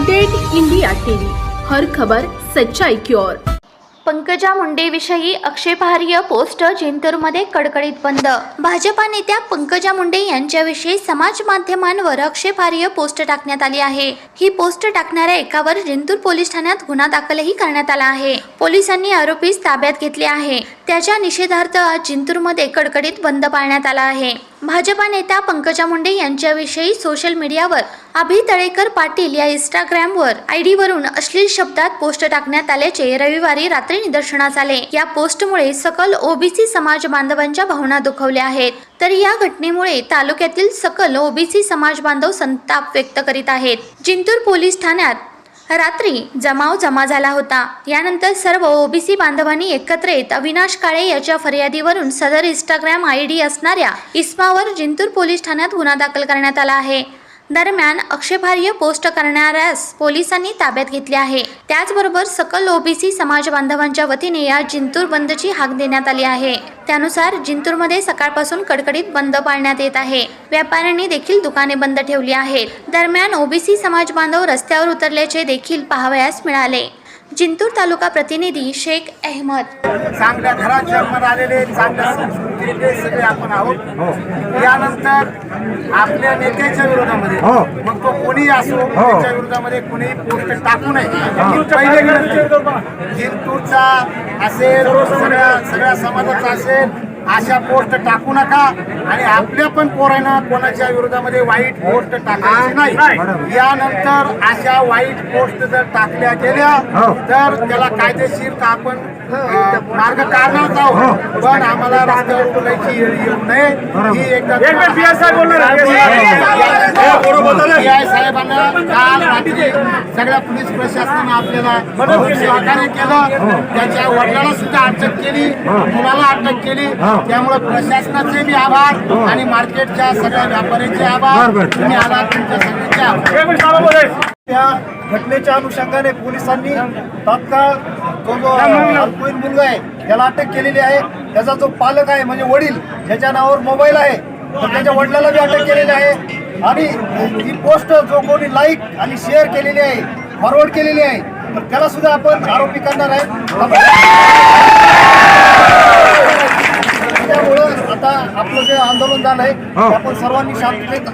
Update India TV, हर खबर सच्चाई की ओर। पंकजा मुंडेविषयी आक्षेपार्ह पोस्ट जिंतूरमध्ये कडकडीत बंद। भाजपा नेत्या पंकजा मुंडे यांच्याविषयी समाज माध्यमांवर आक्षेपार्ह पोस्ट टाकण्यात आली आहे। ही पोस्ट टाकणाऱ्या एकावर जिंतूर पोलीस ठाण्यात गुन्हा दाखलही करण्यात आला आहे। पोलिसांनी आरोपीस ताब्यात घेतले आहे। त्याच्या निषेधार्थ आज जिंतूरमध्ये कडकडीत बंद पाळण्यात आला आहे। भाजपा नेत्या पंकजा मुंडे यांच्याविषयी सोशल मीडियावर अभि तळेकर पाटील या इंस्टाग्रामवर आयडीवरून अश्लील शब्दात पोस्ट टाकण्यात आल्याचे रविवारी रात्री निदर्शनास आले। या पोस्टमुळे सकल ओबीसी समाज बांधवांच्या भावना दुखावल्या आहेत। तर या घटनेमुळे तालुक्यातील सकल ओबीसी समाज बांधव संताप व्यक्त करीत आहेत। जिंतूर पोलीस ठाण्यात रात्री जमा झाला होता। यानंतर सर्व ओबीसी बांधवांनी एकत्र येत अविनाश काळे याच्या फर्यादीवरून सदर इंस्टाग्राम आयडी असणाऱ्या इसमावर जिंतूर पोलीस ठाण्यात गुन्हा दाखल करण्यात आला आहे। दरम्यान आक्षेपार्ह पोस्ट करणाऱ्यास पोलिसांनी ताब्यात घेतले आहे। त्याचबरोबर सकल ओबीसी समाज बांधवांच्या वतीने या जिंतूर बंदची हाक देण्यात आली आहे। त्यानुसार जिंतूरमध्ये सकाळपासून कडकडीत बंद पाळण्यात येत आहे। व्यापाऱ्यांनी देखील दुकाने बंद ठेवली आहेत। दरम्यान ओबीसी समाज बांधव रस्त्यावर उतरल्याचे देखील पाहावयास मिळाले। जिंतूर तालुका प्रतिनिधी शेख अहमद। चांगल्या घरात जन्माला आलेले चांगल्या संस्कृतीचे सगळे आपण आहोत। यानंतर आपल्या नेत्याच्या विरोधामध्ये मग तो कोणी असो त्याच्या विरोधामध्ये कोणीही पोस्ट टाकू नये। पहिले जिंतूरचा असेल सगळ्या समाजाचा असेल अशा पोस्ट टाकू नका आणि आपल्या पण पोरांना कोणाच्या विरोधामध्ये वाईट पोस्ट टाकायची नाही। यानंतर अशा वाईट पोस्ट जर टाकल्या गेल्या तर त्याला कायदेशीर आपण मार्ग काढणार आहोत। पण आम्हाला रस्त्यावर उतरायची वेळ येऊ नये ही एकदा साहेबांना काल रात्री सगळ्या पोलीस प्रशासनानं आपल्याला सहकार्य केलं। त्याच्या वडिलांना सुद्धा अटक केली, मुलाला अटक केली। त्यामुळे प्रशासनाचे मी आभार आणि मार्केटच्या सगळ्या व्यापाऱ्यांचे आभार। तुम्ही आला तुमच्या सगळ्यांचे आभार। त्या घटनेच्या अनुषंगाने पोलिसांनी तात्काळ जो अल्पवयीन मुलगा आहे त्याला अटक केलेली आहे। त्याचा जो पालक आहे म्हणजे वडील ज्याच्या नावावर मोबाईल आहे तर त्याच्या वडिलाला बी अटक केलेली आहे। आणि ही पोस्ट जो कोणी लाईक आणि शेअर केलेली आहे, फॉरवर्ड केलेली आहे, तर त्याला सुद्धा आपण आरोपी करणार आहे। त्यामुळं आता आपलं जे आंदोलन झालं आहे आपण सर्वांनी शांततेत